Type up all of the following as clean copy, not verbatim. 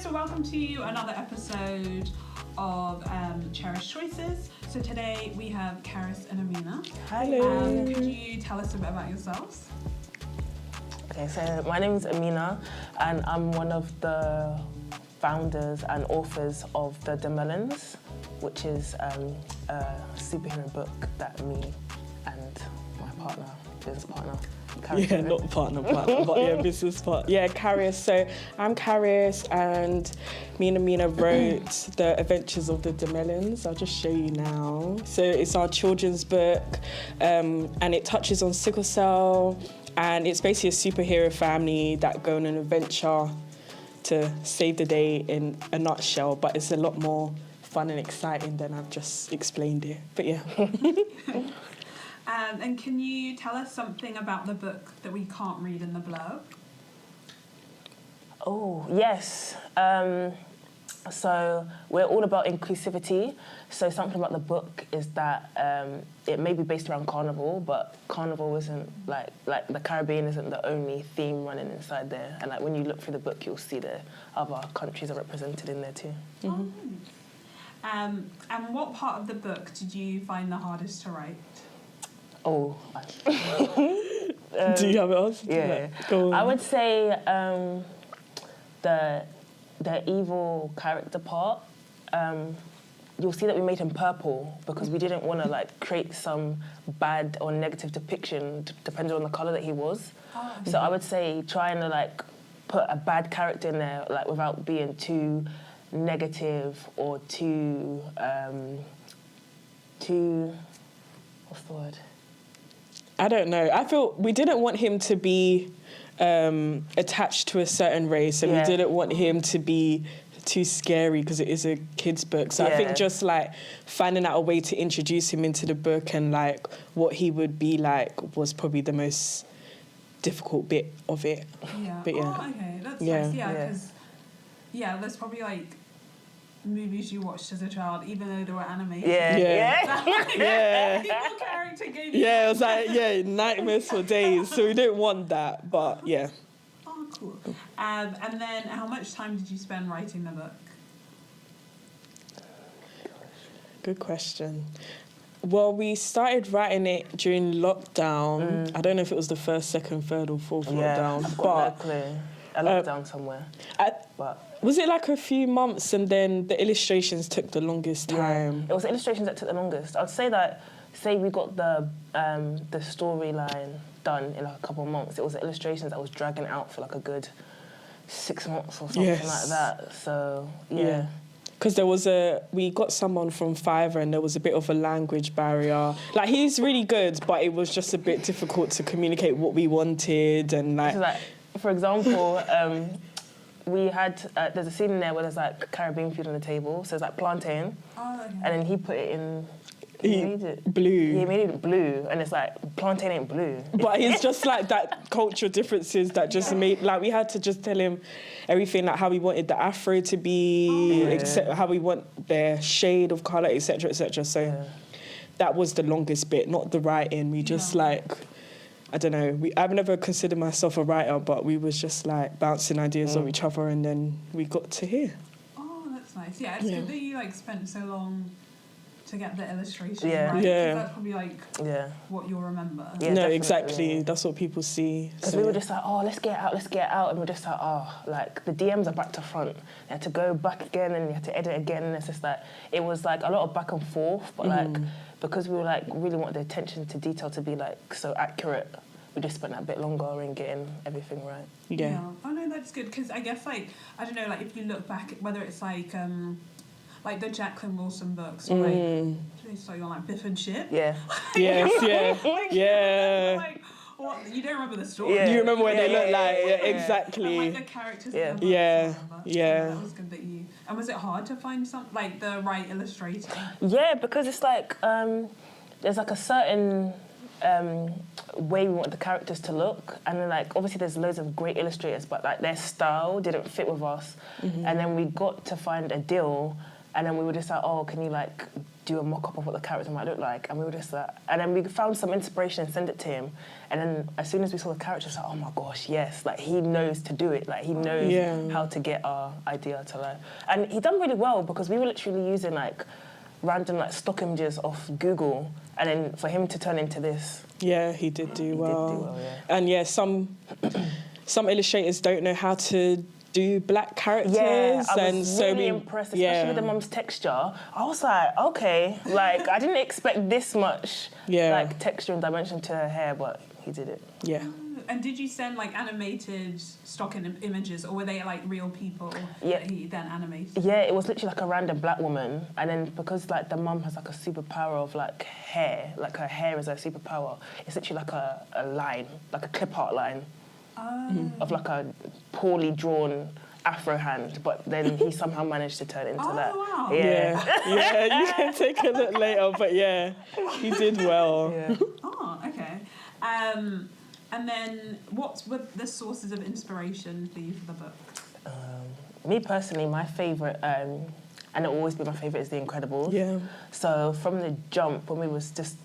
so welcome to another episode of Cherished Choices. So today we have Caris and Amina. Hello. Could you tell us a bit about yourselves? Okay, so my name is Amina and I'm one of the founders and authors of The DeMelans, which is a superhero book that me and my business partner, Caris, not partner, but business partner. Yeah, Caris. So I'm Caris, and me and Amina wrote The Adventures of The DeMelans. I'll just show you now. So it's our children's book, and it touches on sickle cell, and it's basically a superhero family that go on an adventure to save the day in a nutshell, but it's a lot more fun and exciting than I've just explained it. But yeah. And can you tell us something about the book that we can't read in the blurb? Oh, yes. So we're all about inclusivity. So something about the book is that it may be based around carnival, but carnival isn't like the Caribbean isn't the only theme running inside there. And like when you look through the book, you'll see the other countries are represented in there too. Mm-hmm. And what part of the book did you find the hardest to write? Oh. Do you have it on? Yeah. Go on. I would say the evil character part. You'll see that we made him purple because we didn't want to like create some bad or negative depiction depending on the colour that he was. Oh, so I would say trying to like put a bad character in there like without being too negative or too what's the word? I don't know. I feel we didn't want him to be attached to a certain race, and we didn't want him to be too scary because it is a kid's book. So I think just like finding out a way to introduce him into the book and like what he would be like was probably the most difficult bit of it. Yeah. But yeah. Oh, okay. That's nice. Yeah, because there's probably like movies you watched as a child, even though they were animated. Evil character gave you. It was like nightmares for days. So we didn't want that, but yeah. Oh, cool. And then, how much time did you spend writing the book? Good question. Well, we started writing it during lockdown. I don't know if it was the first, second, third, or fourth lockdown, but a lockdown somewhere. Was it like a few months and then the illustrations took the longest time? Yeah. It was the illustrations that took the longest. I'd say that, we got the storyline done in like a couple of months. It was the illustrations that was dragging out for like a good 6 months or something like that. So, yeah. Because we got someone from Fiverr and there was a bit of a language barrier. Like, he's really good, but it was just a bit difficult to communicate what we wanted and like... So, like for example, we had, there's a scene in there where there's like Caribbean food on the table, so it's like plantain, and then he put it in, he made it blue. He made it blue, and it's like, plantain ain't blue. But it's just like that cultural differences that just made, like we had to just tell him everything, like how we wanted the afro to be, except how we want the shade of colour, etc., etc. So that was the longest bit, not the writing. We just like... I don't know, I've never considered myself a writer, but we was just like bouncing ideas off each other and then we got to here. Oh, that's nice. Yeah, it's good that you like spent so long to get the illustration right. Yeah. 'Cause that's probably like what you'll remember. Yeah, no, definitely. Exactly. That's what people see. Because we were just like, let's get out. And we're just like, like the DMs are back to front. They had to go back again and you had to edit again. And it's just like, it was like a lot of back and forth, but like, because we were like really want the attention to detail to be like so accurate, we just spent that bit longer in getting everything right. Yeah. Oh no, that's good because I guess like I don't know, like if you look back, whether it's like the Jacqueline Wilson books, or like they start on like Biff and Shit. Yeah. Yes. Yeah. Like, well, you don't remember the story. Yeah. You remember what they look like? Yeah, exactly. And, like the characters. Yeah. That was good that you. And was it hard to find the right illustrator? Yeah, because it's like there's like a certain way we want the characters to look, and then like obviously there's loads of great illustrators, but like their style didn't fit with us, and then we got to find a deal, and then we were just like, can you like do a mock-up of what the character might look like, and we were just like, and then we found some inspiration and sent it to him, and then as soon as we saw the character, it's like, oh my gosh, yes, like he knows to do it, like he knows how to get our idea to life. And he done really well, because we were literally using like random like stock images off Google, and then for him to turn into this. Yeah, he did do well. Yeah. And yeah, some illustrators don't know how to do black characters. Yeah, I and was so really impressed, especially with the mum's texture. I was like, okay, like I didn't expect this much like texture and dimension to her hair, but he did it. Yeah. And did you send like animated stock images, or were they like real people that he then animated? Yeah, it was literally like a random black woman, and then because like the mum has like a superpower of like hair, like her hair is her superpower. It's literally like a line, like a clip art line. Of like a poorly drawn afro hand, but then he somehow managed to turn it into that. Wow. Yeah, you can take a look later, but yeah, he did well. Yeah. Oh, okay. And then what were the sources of inspiration for you for the book? Me personally, my favourite, and it'll always be my favourite, is The Incredibles. Yeah. So from the jump, when we was just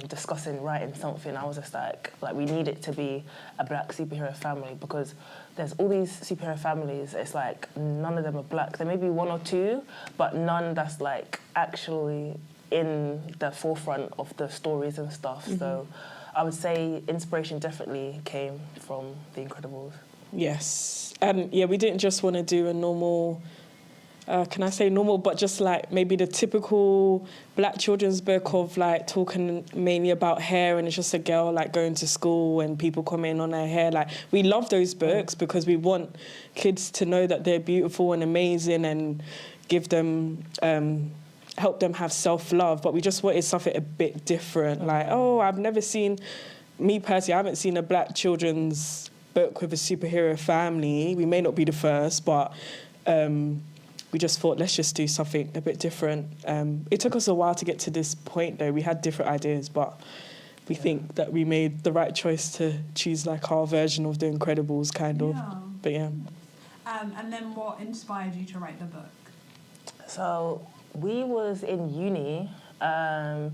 discussing writing something, I was just like we need it to be a black superhero family, because there's all these superhero families, it's like none of them are black. There may be one or two, but none that's like actually in the forefront of the stories and stuff. So I would say inspiration definitely came from The Incredibles. Yes. And yeah, we didn't just want to do a normal, can I say normal, but just like maybe the typical black children's book of like talking mainly about hair, and it's just a girl like going to school and people commenting on her hair. Like, we love those books because we want kids to know that they're beautiful and amazing, and give them, help them have self-love. But we just wanted something a bit different. Like, me personally, I haven't seen a black children's book with a superhero family. We may not be the first, but we just thought, let's just do something a bit different. It took us a while to get to this point, though. We had different ideas, but we think that we made the right choice to choose like our version of The Incredibles, kind of. But yeah. And then what inspired you to write the book? So we was in uni, and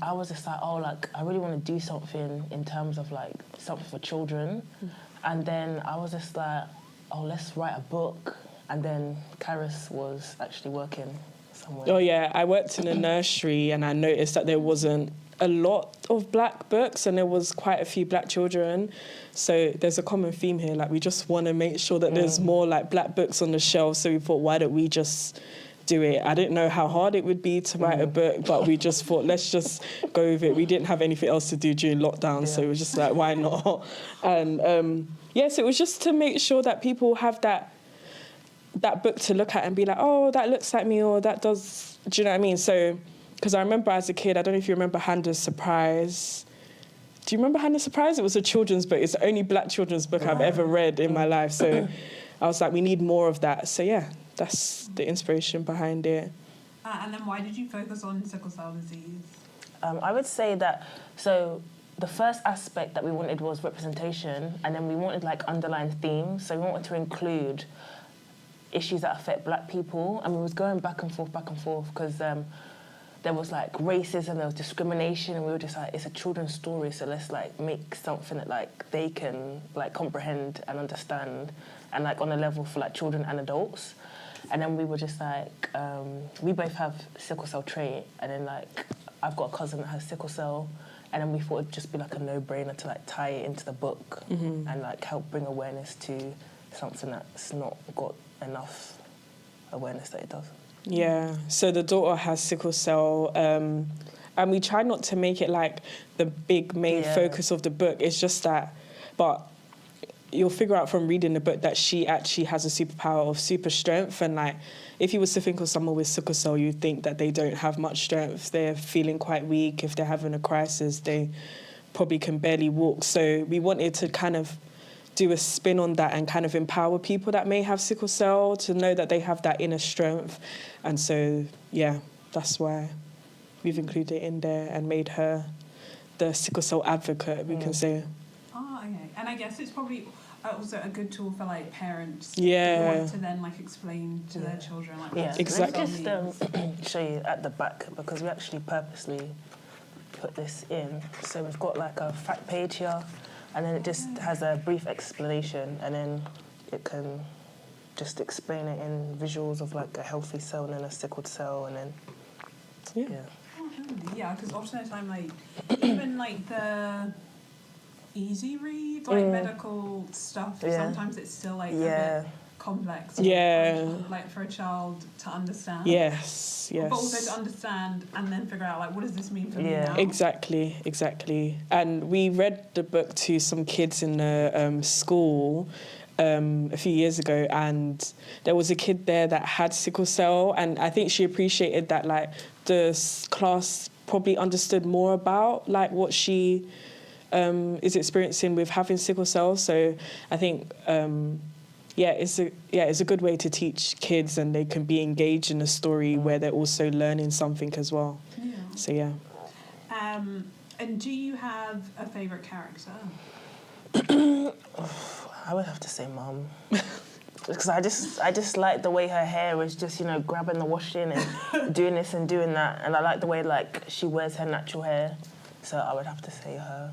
I was just like, I really want to do something in terms of like something for children. And then I was just like, let's write a book. And then Caris was actually working somewhere. Oh yeah, I worked in a nursery, and I noticed that there wasn't a lot of black books, and there was quite a few black children. So there's a common theme here. Like, we just want to make sure that there's more like black books on the shelf. So we thought, why don't we just do it? I didn't know how hard it would be to write a book, but we just thought, let's just go with it. We didn't have anything else to do during lockdown, so it was just like, why not? And so it was just to make sure that people have that book to look at and be like, oh, that looks like me, or that does, do you know what I mean? So, because I remember as a kid, I don't know if you remember Handa's Surprise. Do you remember Handa's Surprise? It was a children's book. It's the only black children's book I've ever read in my life. So I was like, we need more of that. So yeah, that's the inspiration behind it. And then why did you focus on sickle cell disease? I would say that, so the first aspect that we wanted was representation, and then we wanted like underlying themes. So we wanted to include issues that affect black people, and we was going back and forth, because there was like racism, there was discrimination, and we were just like, it's a children's story, so let's like make something that like they can like comprehend and understand, and like on a level for like children and adults. And then we were just like, we both have sickle cell trait, and then like I've got a cousin that has sickle cell, and then we thought it'd just be like a no-brainer to like tie it into the book and like help bring awareness to something that's not got enough awareness that it does. Yeah, so the daughter has sickle cell, and we try not to make it like the big main focus of the book. It's just that, but you'll figure out from reading the book that she actually has a superpower of super strength. And like, if you was to think of someone with sickle cell, you'd think that they don't have much strength. They're feeling quite weak. If they're having a crisis, they probably can barely walk. So we wanted to kind of do a spin on that and kind of empower people that may have sickle cell to know that they have that inner strength. And so, yeah, that's why we've included it in there and made her the sickle cell advocate, we can say. Oh, okay. And I guess it's probably also a good tool for like parents Yeah. who want to then like explain to their children like Yeah, Exactly. Let's just show you at the back because we actually purposely put this in. So we've got like a fact page here, and then it just has a brief explanation, and then it can just explain it in visuals of like a healthy cell and then a sickled cell, and then Yeah, because often at the time, like, even, like, the easy read, like, medical stuff, sometimes it's still, like, a bit complex. For a child to understand. Yes. But also to understand and then figure out, like, what does this mean for me now? Exactly. And we read the book to some kids in the school a few years ago, and there was a kid there that had sickle cell, and I think she appreciated that, like, the class probably understood more about, like, what she is experiencing with having sickle cell. So I think it's a good way to teach kids, and they can be engaged in a story where they're also learning something as well. So and do you have a favourite character? I would have to say Mum. Because I just like the way her hair was just, grabbing the washing and doing this and doing that. And I like the way, like, she wears her natural hair. So I would have to say her.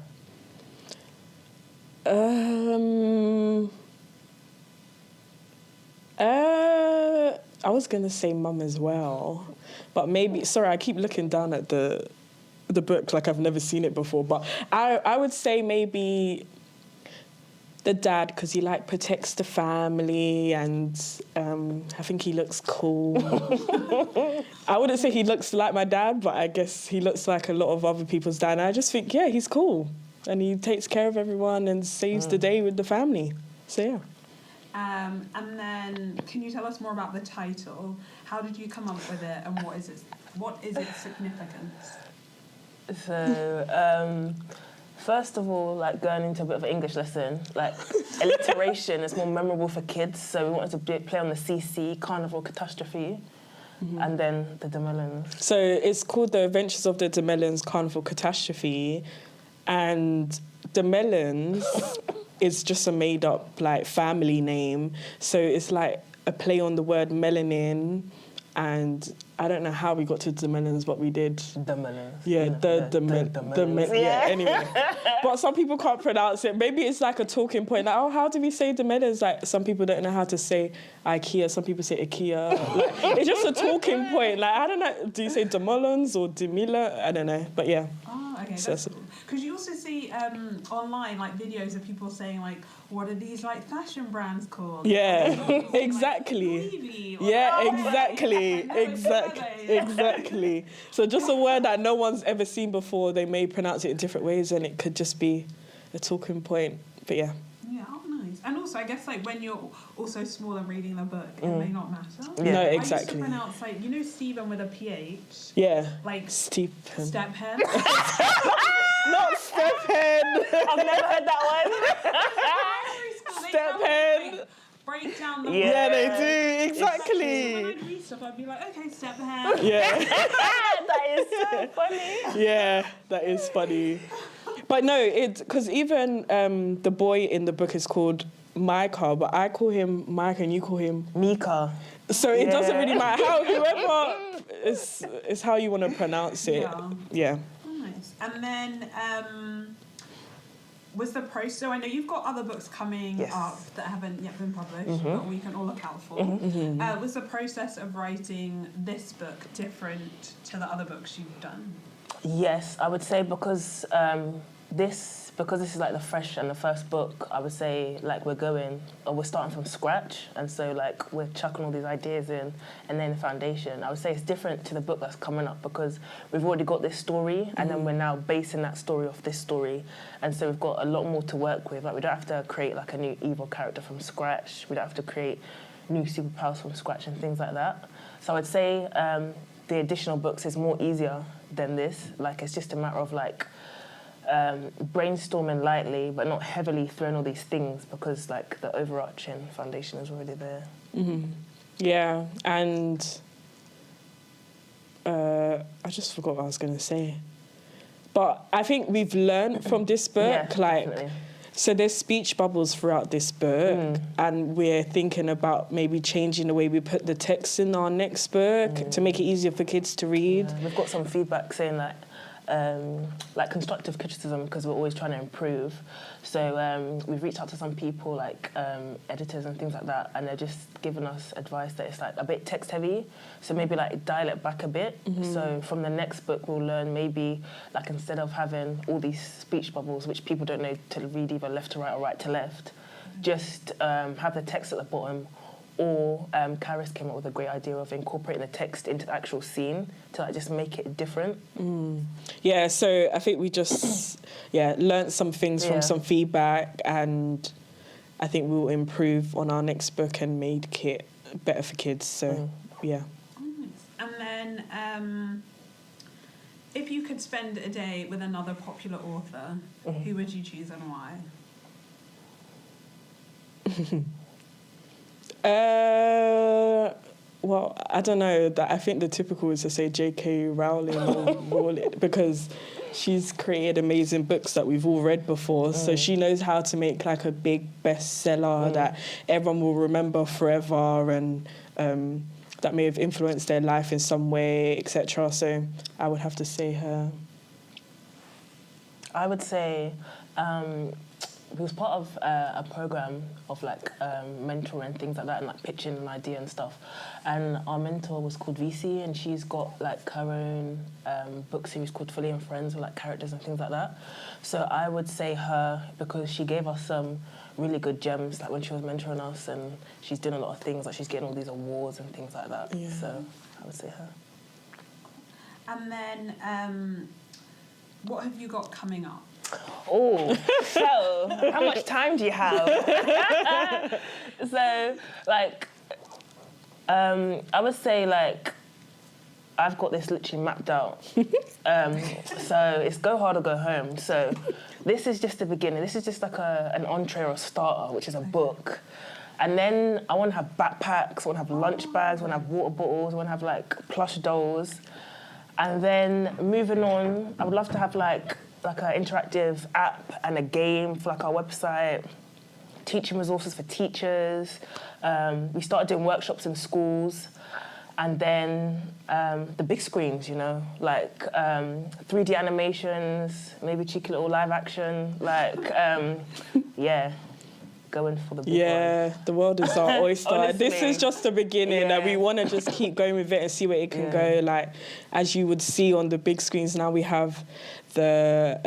I was going to say Mum as well. But maybe... Sorry, I keep looking down at the book like I've never seen it before. But I would say maybe... the dad, because he like protects the family, and I think he looks cool. I wouldn't say he looks like my dad, but I guess he looks like a lot of other people's dad. And I just think, he's cool, and he takes care of everyone and saves the day with the family. So yeah. And then, can you tell us more about the title? How did you come up with it, and what is its significance? So. First of all, like, going into a bit of an English lesson, like, alliteration is more memorable for kids, so we wanted to play on the CC, Carnival Catastrophe, and then the DeMelans. So it's called The Adventures of The DeMelans Carnival Catastrophe, and DeMelans is just a made-up, like, family name, so it's like a play on the word melanin, and I don't know how we got to DeMelans, but we did. DeMelans. Yeah, anyway. But some people can't pronounce it. Maybe it's like a talking point. Like, how do we say DeMelans? Like, some people don't know how to say IKEA. Some people say IKEA. Like, it's just a talking point. Like, I don't know. Do you say DeMelans or DeMila? I don't know. But yeah. Oh, okay, that's cool. Because you also see online, like, videos of people saying, like, what are these, like, fashion brands called? Yeah, like, exactly. Exactly. So just a word that no one's ever seen before, they may pronounce it in different ways, and it could just be a talking point. But yeah. Yeah, nice. And also, I guess, like, when you're also small and reading the book, it may not matter. Yeah. No, exactly. I used to pronounce, like, Stephen with a PH. Yeah. Like, Stephen. Stephen. Not Stephen. I've never heard that one. Stephen. Break down the Yeah, they do. Exactly. So when I'd read stuff, I'd be like, okay, Stephen. Yeah. That is so funny. Yeah, that is funny. But no, because even the boy in the book is called Micah, but I call him Mike and you call him Mika. So it doesn't really matter how, whoever is how you want to pronounce it. Yeah. Nice. And then was the process, so I know you've got other books coming up that haven't yet been published, but we can all look out for. Was the process of writing this book different to the other books you've done? Yes, I would say because this is like the fresh and the first book, I would say, like, we're starting from scratch, and so, like, we're chucking all these ideas in and then the foundation. I would say it's different to the book that's coming up because we've already got this story and then we're now basing that story off this story, and so we've got a lot more to work with. Like, we don't have to create, like, a new evil character from scratch. We don't have to create new superpowers from scratch and things like that. So I would say the additional books is more easier than this. Like, it's just a matter of, like, brainstorming lightly but not heavily throwing all these things because, like, the overarching foundation is already there. Yeah, and I just forgot what I was going to say. But I think we've learned from this book, Definitely. So there's speech bubbles throughout this book, and we're thinking about maybe changing the way we put the text in our next book to make it easier for kids to read. Yeah, we've got some feedback saying that, like constructive criticism, because we're always trying to improve. So we've reached out to some people, like editors and things like that, and they're just giving us advice that it's like a bit text heavy, so maybe like dial it back a bit. So from the next book we'll learn maybe like instead of having all these speech bubbles which people don't know to read either left to right or right to left, just have the text at the bottom. Or Caris came up with a great idea of incorporating the text into the actual scene to like just make it different. Yeah, so I think we just learnt some things from some feedback, and I think we'll improve on our next book and make it better for kids. So yeah. And then if you could spend a day with another popular author, who would you choose and why? Well, I don't know. I think the typical is to say J.K. Rowling or Rowling, because she's created amazing books that we've all read before. So she knows how to make like a big bestseller that everyone will remember forever, and that may have influenced their life in some way, etc. So I would have to say her. I would say he was part of a program of like mentoring things like that, and like pitching an idea and stuff. And our mentor was called VC, and she's got like her own book series called Fully and Friends with like characters and things like that. So I would say her, because she gave us some really good gems like when she was mentoring us, and she's doing a lot of things, like she's getting all these awards and things like that. Yeah. So I would say her. And then what have you got coming up? Oh, so how much time do you have? So, like, I would say, like, I've got this literally mapped out. So it's go hard or go home. So this is just the beginning. This is just like an entree or a starter, which is a book. And then I want to have backpacks, I want to have lunch bags, I want to have water bottles, I want to have, like, plush dolls. And then moving on, I would love to have, like an interactive app and a game for like our website, teaching resources for teachers. We started doing workshops in schools, and then the big screens, you know, like 3D animations, maybe cheeky little live action, like going for the big one. The world is our oyster. This is just the beginning, and we want to just keep going with it and see where it can go. Like, as you would see on the big screens now, we have this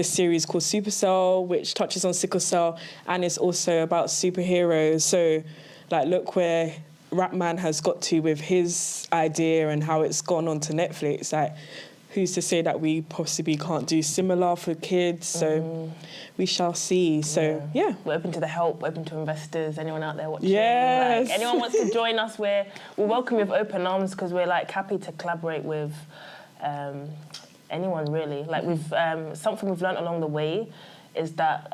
series called Supercell, which touches on sickle cell, and it's also about superheroes. So, like, look where Rapman has got to with his idea and how it's gone on to Netflix. Like, who's to say that we possibly can't do similar for kids? So we shall see. So, We're open to the help, open to investors, anyone out there watching. Yes. Like, anyone wants to join us, we'll welcome you with open arms, because we're, like, happy to collaborate with anyone, really. Like, we've something we've learned along the way is that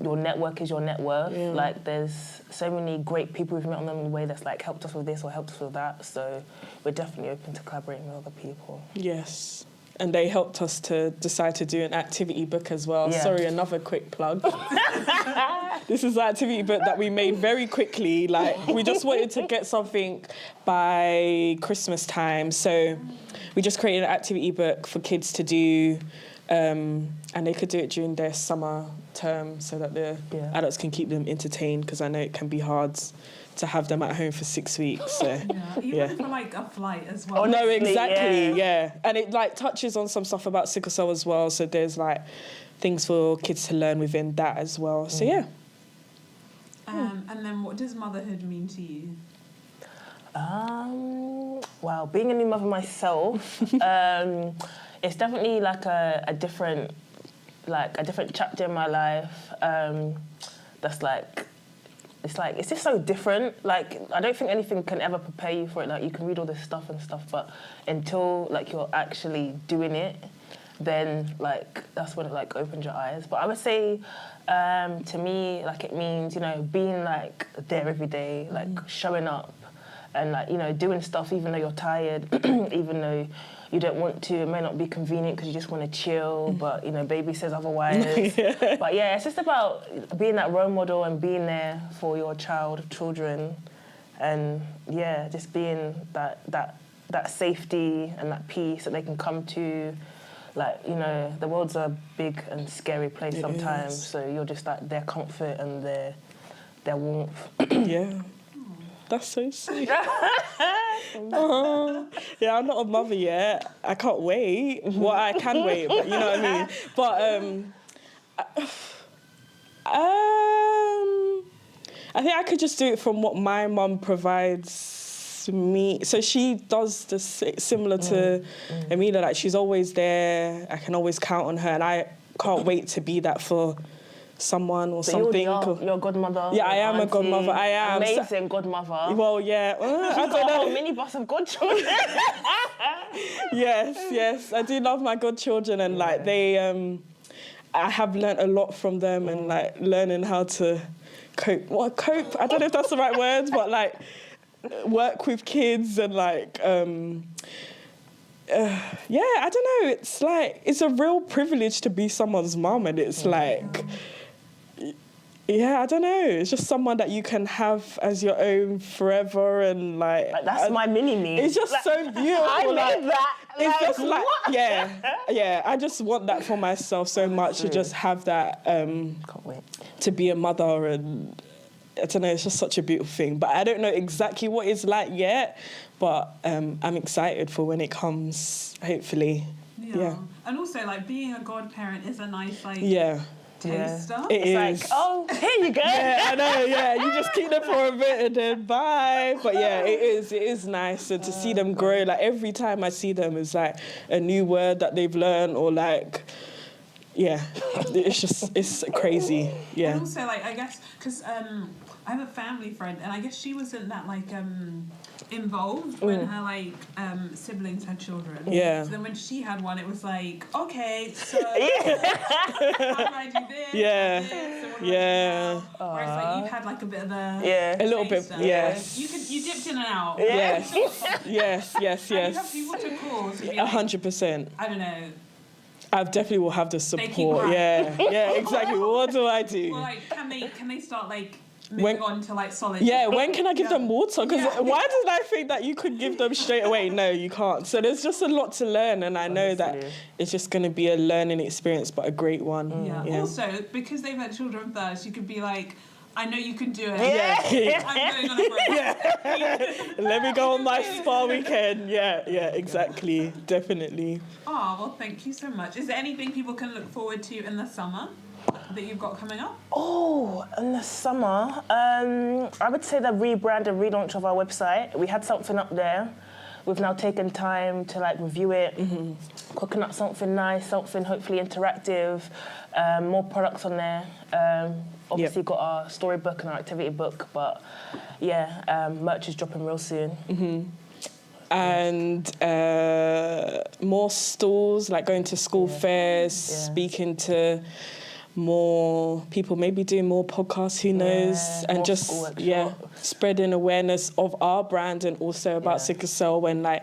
your network is your net worth. Like, there's so many great people we've met along the way that's, like, helped us with this or helped us with that. So we're definitely open to collaborating with other people. Yes. And they helped us to decide to do an activity book as well. Yeah. Sorry, another quick plug. This is an activity book that we made very quickly. Like, we just wanted to get something by Christmas time. So we just created an activity book for kids to do, and they could do it during their summer term so that the adults can keep them entertained, because I know it can be hard to have them at home for 6 weeks. So, Even for like a flight as well. Oh no, exactly, and it like touches on some stuff about sickle cell as well. So there's like things for kids to learn within that as well. So And then what does motherhood mean to you? Well, being a new mother myself, it's definitely like a different chapter in my life. That's like, it's just so different. Like, I don't think anything can ever prepare you for it. Like, you can read all this stuff and stuff, but until like you're actually doing it, then like that's when it like opens your eyes. But I would say, to me, like, it means, you know, being like there every day, like showing up, and like, you know, doing stuff even though you're tired, even though you don't want to. It may not be convenient because you just want to chill, but, you know, baby says otherwise. But yeah, it's just about being that role model and being there for your children, and yeah, just being that safety and that peace that they can come to. Like, you know, the world's a big and scary place sometimes, so you're just like their comfort and their warmth. Yeah. That's so sweet. Yeah, I'm not a mother yet. I can't wait. Well, I can wait, but you know what I mean. But I think I could just do it from what my mum provides me. So she does this similar to Amina. Like, she's always there. I can always count on her, and I can't wait to be that for someone or something. You're a godmother. Yeah, I am a godmother. I am. Amazing godmother. Well, yeah. I don't know. A minibus of godchildren. Yes. I do love my godchildren, and like they, I have learnt a lot from them, and like learning how to cope. Well, cope. I don't know if that's the right words, but like work with kids and like. Yeah, I don't know. It's like it's a real privilege to be someone's mum, and it's like. Yeah, I don't know. It's just someone that you can have as your own forever, and like that's my mini-me. It's just like, so beautiful. I made that. It's just like what? Yeah. I just want that for myself so much to just have that. Can't wait to be a mother, and I don't know. It's just such a beautiful thing. But I don't know exactly what it's like yet. But I'm excited for when it comes. Hopefully. Yeah. And also, like, being a godparent is a nice like. Yeah. Taster. It is. Like, oh, here you go. Yeah, I know, yeah. You just keep them for a bit and then bye. But yeah, it is nice. And to see them grow, like every time I see them, it's like a new word that they've learned, or like, yeah, it's crazy. Yeah. And also, like, I guess, because I have a family friend, and I guess she wasn't that, like, involved when her, like, siblings had children. Yeah. So then when she had one, it was like, okay, so how do I do this? Yeah. Whereas, like, you had, like, a bit of a... Yeah. A little bit, yes. You dipped in and out. Yes. Yes. And you have people to call to be like, 100%. I don't know. I definitely will have the support. Yeah, exactly. What do I do? Well, like, can they start, like, moving on to like solid? Yeah, when can I give them water? Because why did I think that you could give them straight away? No, you can't. So there's just a lot to learn, and I know that it's just going to be a learning experience, but a great one. Yeah. Also, because they've had children first, you could be like, I know you can do it. Yeah. I'm going on a break. Let me go on my spa weekend. Yeah, exactly. Definitely. Oh, well, thank you so much. Is there anything people can look forward to in the summer that you've got coming up? Oh, in the summer, I would say the rebrand and relaunch of our website. We had something up there. We've now taken time to like review it, cooking up something nice, something hopefully interactive, more products on there. Obviously got our storybook and our activity book, but merch is dropping real soon. And more stalls, like going to school fairs, speaking to more people, maybe doing more podcasts, who knows, and just spreading awareness of our brand and also about sickle cell and like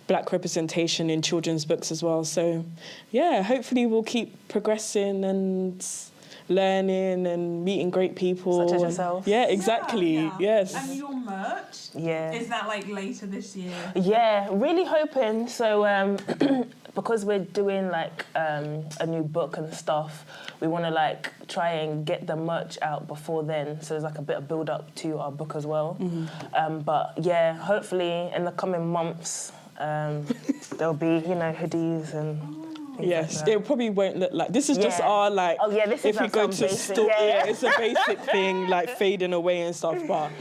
black representation in children's books as well. So hopefully we'll keep progressing and learning and meeting great people. Such as yourself. Yeah, exactly. Yes. And your merch, is that like later this year? Yeah, really hoping. So because we're doing like a new book and stuff, we want to like try and get the merch out before then. So there's like a bit of build up to our book as well. But hopefully in the coming months there'll be, hoodies and... Yes, it probably won't look like... This is just our, like... Oh, yeah, this is if we go to store, it's a basic thing, like fading away and stuff, but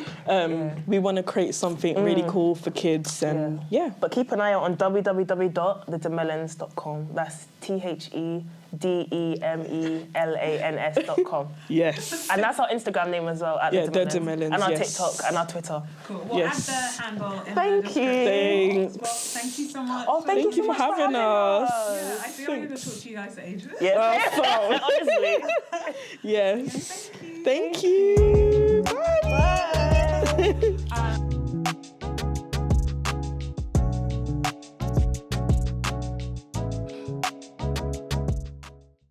we want to create something really cool for kids and, But keep an eye out on www.thedemelans.com. That's TheDemelans.com. Yes. And that's our Instagram name as well, at The DeMelans. And our TikTok and our Twitter. Cool. We'll add the handle in Thank the you. Thanks. Well, thank you so much. Oh, thank you for having us. Yeah, I feel like I'm going to talk to you guys for ages. Yeah, honestly. Yes. Thank you.